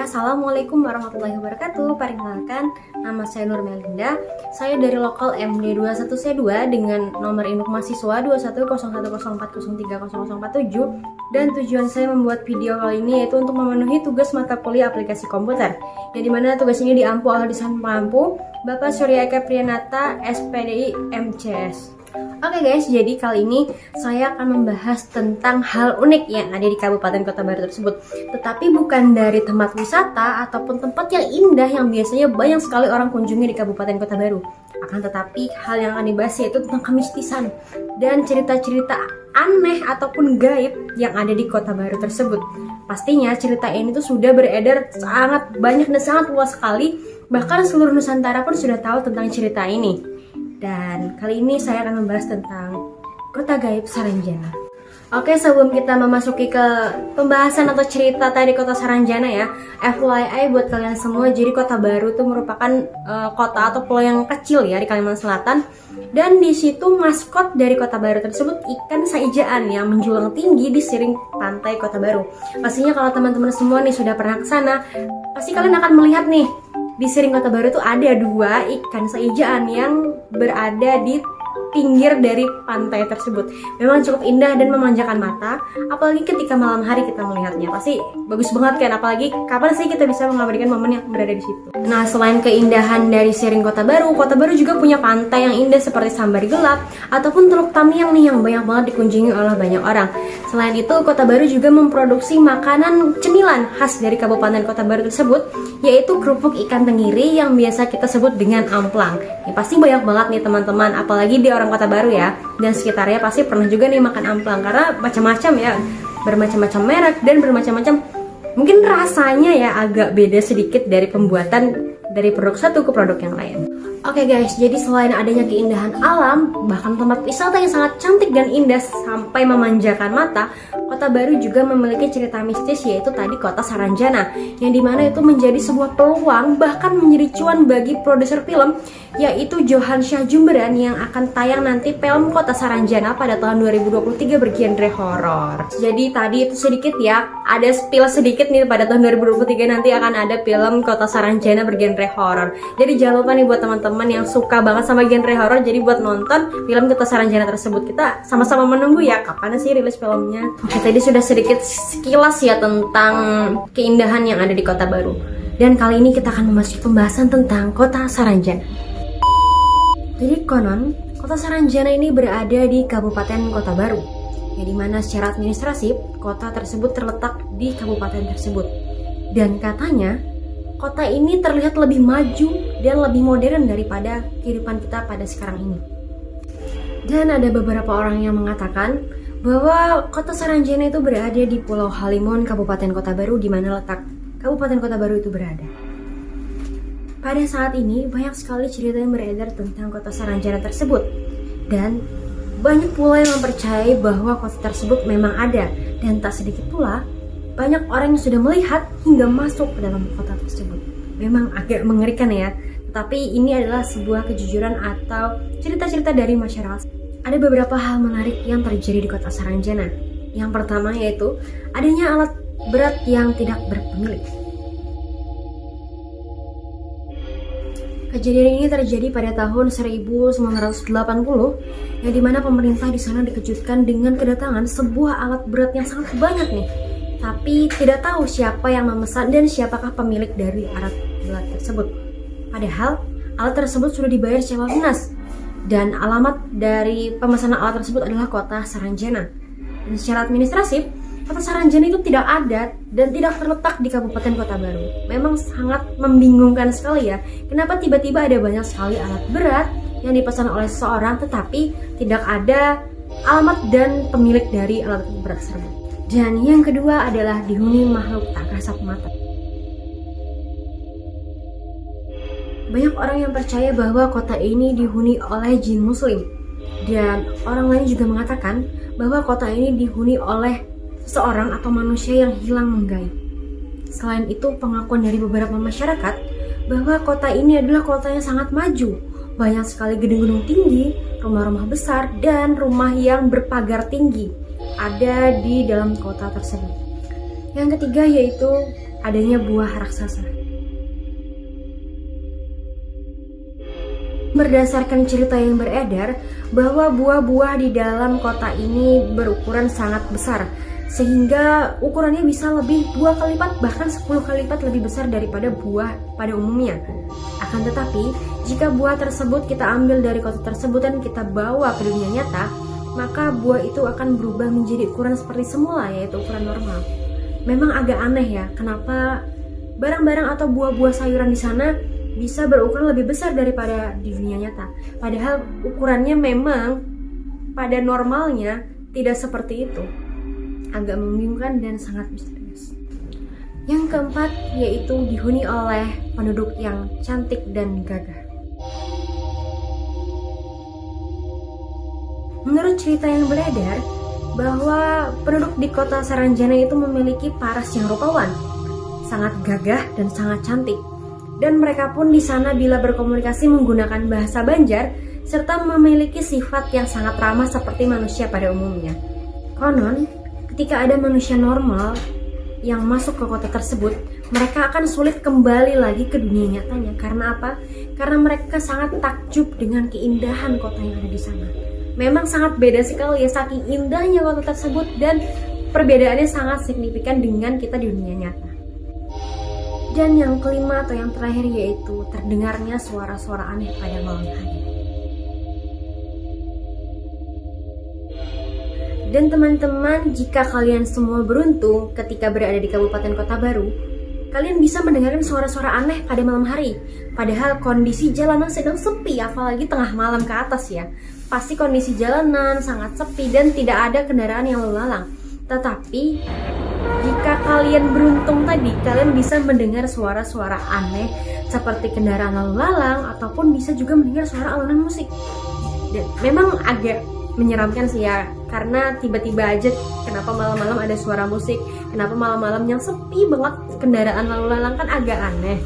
Assalamualaikum warahmatullahi wabarakatuh. Perkenalkan, nama saya Nur Melinda. Saya dari lokal MD21C2 dengan nomor induk mahasiswa 210104030047. Dan tujuan saya membuat video kali ini yaitu untuk memenuhi tugas mata kuliah aplikasi komputer, yang dimana tugas ini diampu oleh dosen pengampu Bapak Surya Eka Priyanata, SPDI MCS. Oke guys, jadi kali ini saya akan membahas tentang hal unik yang ada di Kabupaten Kota Baru tersebut. Tetapi bukan dari tempat wisata ataupun tempat yang indah yang biasanya banyak sekali orang kunjungi di Kabupaten Kota Baru. Akan tetapi hal yang akan dibahas yaitu tentang kemistisan dan cerita-cerita aneh ataupun gaib yang ada di Kota Baru tersebut. Pastinya cerita ini tuh sudah beredar sangat banyak dan sangat luas sekali. Bahkan seluruh Nusantara pun sudah tahu tentang cerita ini. Dan kali ini saya akan membahas tentang Kota Gaib Saranjana. Oke, sebelum kita memasuki ke pembahasan atau cerita tadi Kota Saranjana ya, FYI buat kalian semua, jadi Kota Baru itu merupakan kota atau pulau yang kecil ya di Kalimantan Selatan. Dan di situ maskot dari Kota Baru tersebut ikan saijaan yang menjulang tinggi di siring pantai Kota Baru. Pastinya kalau teman-teman semua nih sudah pernah ke sana, pasti kalian akan melihat nih di siring Kota Baru tuh ada dua ikan saijaan yang berada di pinggir dari pantai tersebut. Memang cukup indah dan memanjakan mata, apalagi ketika malam hari kita melihatnya. Pasti bagus banget kan, apalagi kapan sih kita bisa mengabadikan momen yang berada di situ. Nah, selain keindahan dari siring Kota Baru juga punya pantai yang indah seperti Sambari Gelap ataupun Teluk Tamiang nih yang banyak banget dikunjungi oleh banyak orang. Selain itu, Kota Baru juga memproduksi makanan cemilan khas dari Kabupaten Kota Baru tersebut, yaitu kerupuk ikan tenggiri yang biasa kita sebut dengan amplang. Ya, pasti banyak banget nih teman-teman, apalagi di orang Kota Baru ya dan sekitarnya pasti pernah juga nih makan amplang, karena macam-macam ya, bermacam-macam merek dan bermacam-macam mungkin rasanya ya agak beda sedikit dari pembuatan dari produk satu ke produk yang lain. Oke guys, jadi selain adanya keindahan alam, bahkan tempat wisata yang sangat cantik dan indah sampai memanjakan mata, Kota Baru juga memiliki cerita mistis, yaitu tadi Kota Saranjana, yang dimana itu menjadi sebuah peluang bahkan menjadi cuan bagi produser film, yaitu Johan Syah Jumberan, yang akan tayang nanti film Kota Saranjana pada tahun 2023 bergenre horor. Jadi tadi itu sedikit ya, ada spill sedikit nih, pada tahun 2023 nanti akan ada film Kota Saranjana bergenre horor. Jadi jangan lupa nih buat teman-teman yang suka banget sama genre horor, jadi buat nonton film Kota Saranjana tersebut. Kita sama-sama menunggu ya kapan sih rilis filmnya. Oke, tadi sudah sedikit sekilas ya tentang keindahan yang ada di Kota Baru. Dan kali ini kita akan memasuki pembahasan tentang Kota Saranjana. Jadi konon, Kota Saranjana ini berada di Kabupaten Kota Baru, yang dimana secara administratif kota tersebut terletak di kabupaten tersebut. Dan katanya kota ini terlihat lebih maju dan lebih modern daripada kehidupan kita pada sekarang ini. Dan ada beberapa orang yang mengatakan bahwa Kota Saranjana itu berada di Pulau Halimun, Kabupaten Kota Baru, di mana letak Kabupaten Kota Baru itu berada. Pada saat ini banyak sekali cerita yang beredar tentang Kota Saranjana tersebut, dan banyak pula yang mempercayai bahwa kota tersebut memang ada, dan tak sedikit pula banyak orang yang sudah melihat hingga masuk ke dalam kota tersebut. Memang agak mengerikan ya, tapi ini adalah sebuah kejujuran atau cerita-cerita dari masyarakat. Ada beberapa hal menarik yang terjadi di Kota Saranjana. Yang pertama yaitu adanya alat berat yang tidak berpemilik. Kejadian ini terjadi pada tahun 1980, yang dimana pemerintah di sana dikejutkan dengan kedatangan sebuah alat berat yang sangat banyak nih. Tapi tidak tahu siapa yang memesan dan siapakah pemilik dari alat berat tersebut. Padahal alat tersebut sudah dibayar secara lunas, dan alamat dari pemesanan alat tersebut adalah Kota Saranjana. Dan secara administratif, Kota Saranjana itu tidak ada dan tidak terletak di Kabupaten Kota Baru. Memang sangat membingungkan sekali ya, kenapa tiba-tiba ada banyak sekali alat berat yang dipesan oleh seseorang tetapi tidak ada alamat dan pemilik dari alat berat tersebut. Dan yang kedua adalah dihuni makhluk tak kasat mata. Banyak orang yang percaya bahwa kota ini dihuni oleh jin muslim, dan orang lain juga mengatakan bahwa kota ini dihuni oleh seseorang atau manusia yang hilang menggaib. Selain itu, pengakuan dari beberapa masyarakat bahwa kota ini adalah kota yang sangat maju. Banyak sekali gedung-gedung tinggi, rumah-rumah besar, dan rumah yang berpagar tinggi ada di dalam kota tersebut. Yang ketiga yaitu adanya buah raksasa. Berdasarkan cerita yang beredar bahwa buah-buah di dalam kota ini berukuran sangat besar, sehingga ukurannya bisa lebih 2 kali lipat bahkan 10 kali lipat lebih besar daripada buah pada umumnya. Akan tetapi, jika buah tersebut kita ambil dari kota tersebut dan kita bawa ke dunia nyata, maka buah itu akan berubah menjadi ukuran seperti semula, yaitu ukuran normal. Memang agak aneh ya, kenapa barang-barang atau buah-buah sayuran di sana bisa berukuran lebih besar daripada di dunia nyata. Padahal ukurannya memang pada normalnya tidak seperti itu. Agak membingungkan dan sangat misterius. Yang keempat yaitu dihuni oleh penduduk yang cantik dan gagah. Menurut cerita yang beredar bahwa penduduk di kota Saranjana itu memiliki paras yang rupawan, sangat gagah dan sangat cantik. Dan mereka pun di sana bila berkomunikasi menggunakan bahasa Banjar serta memiliki sifat yang sangat ramah seperti manusia pada umumnya. Konon, ketika ada manusia normal yang masuk ke kota tersebut, mereka akan sulit kembali lagi ke dunia nyatanya. Karena apa? Karena mereka sangat takjub dengan keindahan kota yang ada di sana. Memang sangat beda sekali ya, saking indahnya kota tersebut dan perbedaannya sangat signifikan dengan kita di dunia nyata. Dan yang kelima atau yang terakhir yaitu terdengarnya suara-suara aneh pada malam hari. Dan teman-teman, jika kalian semua beruntung ketika berada di Kabupaten Kota Baru, kalian bisa mendengarkan suara-suara aneh pada malam hari. Padahal kondisi jalanan sedang sepi, apalagi tengah malam ke atas ya. Pasti kondisi jalanan sangat sepi dan tidak ada kendaraan yang lalu lalang. Tetapi jika kalian beruntung tadi, kalian bisa mendengar suara-suara aneh seperti kendaraan lalu lalang ataupun bisa juga mendengar suara alunan musik. Dan memang agak menyeramkan sih ya, karena tiba-tiba aja kenapa malam-malam ada suara musik, kenapa malam-malam yang sepi banget kendaraan lalu lalang, kan agak aneh.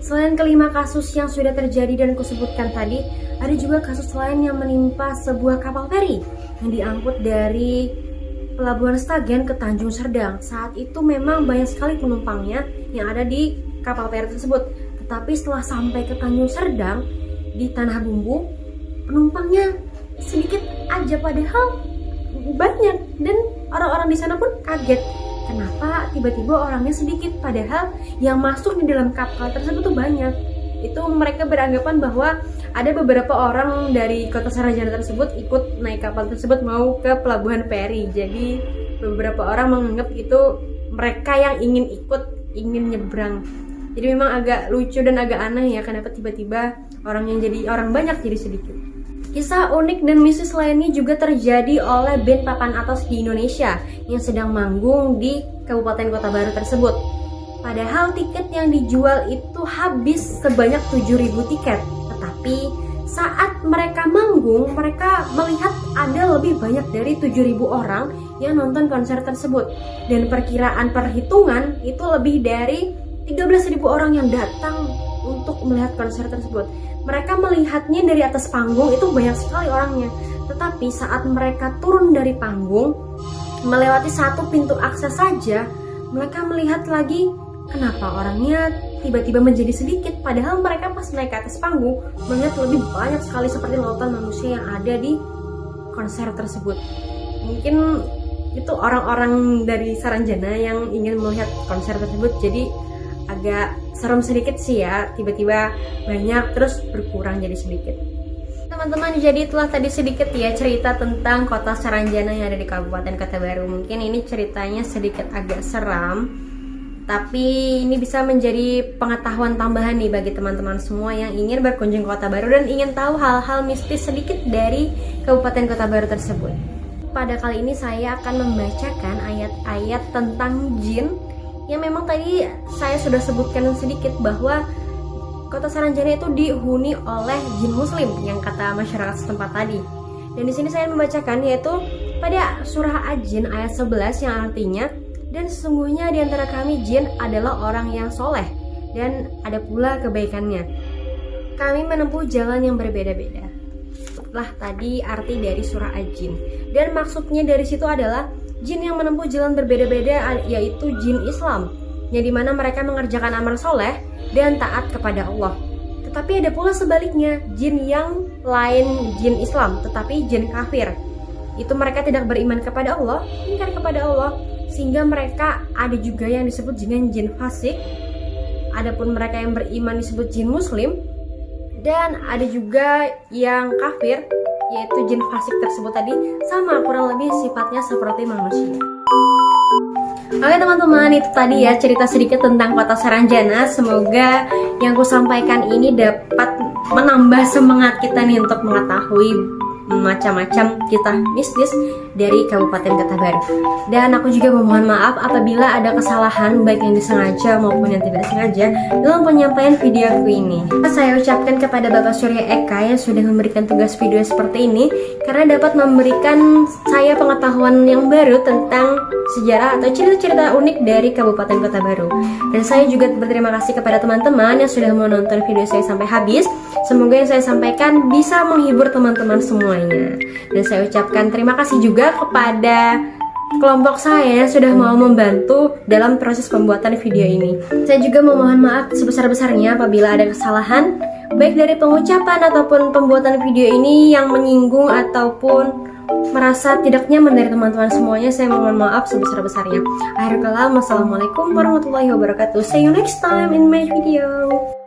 Selain kelima kasus yang sudah terjadi dan kusebutkan tadi, ada juga kasus lain yang menimpa sebuah kapal feri yang diangkut dari Pelabuhan Stagen ke Tanjung Serdang. Saat itu memang banyak sekali penumpangnya yang ada di kapal feri tersebut. Tetapi setelah sampai ke Tanjung Serdang di Tanah Bumbu, penumpangnya sedikit aja, padahal banyak, dan orang-orang di sana pun kaget. Kenapa tiba-tiba orangnya sedikit, padahal yang masuk di dalam kapal tersebut tuh banyak. Itu mereka beranggapan bahwa ada beberapa orang dari kota Saranjana tersebut ikut naik kapal tersebut mau ke pelabuhan feri. Jadi beberapa orang menganggap itu mereka yang ingin nyebrang. Jadi memang agak lucu dan agak aneh ya, kenapa tiba-tiba orang banyak jadi sedikit. Kisah unik dan mistis lainnya juga terjadi oleh band papan atas di Indonesia yang sedang manggung di Kabupaten Kota Baru tersebut. Padahal tiket yang dijual itu habis sebanyak 7.000 tiket. Tetapi saat mereka manggung, mereka melihat ada lebih banyak dari 7.000 orang yang nonton konser tersebut. Dan perkiraan perhitungan itu lebih dari 13.000 orang yang datang untuk melihat konser tersebut. Mereka melihatnya dari atas panggung itu banyak sekali orangnya. Tetapi saat mereka turun dari panggung, melewati satu pintu akses saja, mereka melihat lagi kenapa orangnya tiba-tiba menjadi sedikit. Padahal mereka pas naik ke atas panggung melihat lebih banyak sekali seperti lautan manusia yang ada di konser tersebut. Mungkin itu orang-orang dari Saranjana yang ingin melihat konser tersebut, jadi agak serem sedikit sih ya, tiba-tiba banyak terus berkurang jadi sedikit. Teman-teman, jadi itulah tadi sedikit ya cerita tentang kota Saranjana yang ada di Kabupaten Kota Baru. Mungkin ini ceritanya sedikit agak seram, tapi ini bisa menjadi pengetahuan tambahan nih bagi teman-teman semua yang ingin berkunjung ke Kota Baru dan ingin tahu hal-hal mistis sedikit dari Kabupaten Kota Baru tersebut. Pada kali ini saya akan membacakan ayat-ayat tentang jin yang memang tadi saya sudah sebutkan sedikit bahwa kota Saranjana itu dihuni oleh jin muslim yang kata masyarakat setempat tadi. Dan di sini saya membacakan yaitu pada surah Al-Jin ayat 11 yang artinya, dan sesungguhnya di antara kami jin adalah orang yang soleh dan ada pula kebaikannya. Kami menempuh jalan yang berbeda-beda. Lah tadi arti dari surah Al-Jin. Dan maksudnya dari situ adalah jin yang menempuh jalan berbeda-beda, yaitu jin Islam, yang dimana mereka mengerjakan amal soleh dan taat kepada Allah. Tetapi ada pula sebaliknya, jin yang lain jin Islam, tetapi jin kafir. Itu mereka tidak beriman kepada Allah, ingkar kepada Allah, sehingga mereka ada juga yang disebut dengan jin fasik. Adapun mereka yang beriman disebut jin muslim, dan ada juga yang kafir, yaitu jin fasik tersebut tadi sama kurang lebih sifatnya seperti manusia. Oke teman-teman, itu tadi ya cerita sedikit tentang kota Saranjana. Semoga yang aku sampaikan ini dapat menambah semangat kita nih untuk mengetahui macam-macam kisah mistis dari Kabupaten Kota Baru. Dan aku juga memohon maaf apabila ada kesalahan baik yang disengaja maupun yang tidak sengaja dalam penyampaian videoku ini. Saya ucapkan kepada Bapak Surya Eka yang sudah memberikan tugas video seperti ini, karena dapat memberikan saya pengetahuan yang baru tentang sejarah atau cerita-cerita unik dari Kabupaten Kota Baru. Dan saya juga berterima kasih kepada teman-teman yang sudah menonton video saya sampai habis. Semoga yang saya sampaikan bisa menghibur teman-teman semuanya. Dan saya ucapkan terima kasih juga kepada kelompok saya yang sudah mau membantu dalam proses pembuatan video ini. Saya juga memohon maaf sebesar-besarnya apabila ada kesalahan, baik dari pengucapan ataupun pembuatan video ini yang menyinggung ataupun merasa tidak nyaman dari teman-teman semuanya. Saya mohon maaf sebesar-besarnya. Akhirul kalam, wassalamualaikum warahmatullahi wabarakatuh. See you next time in my video.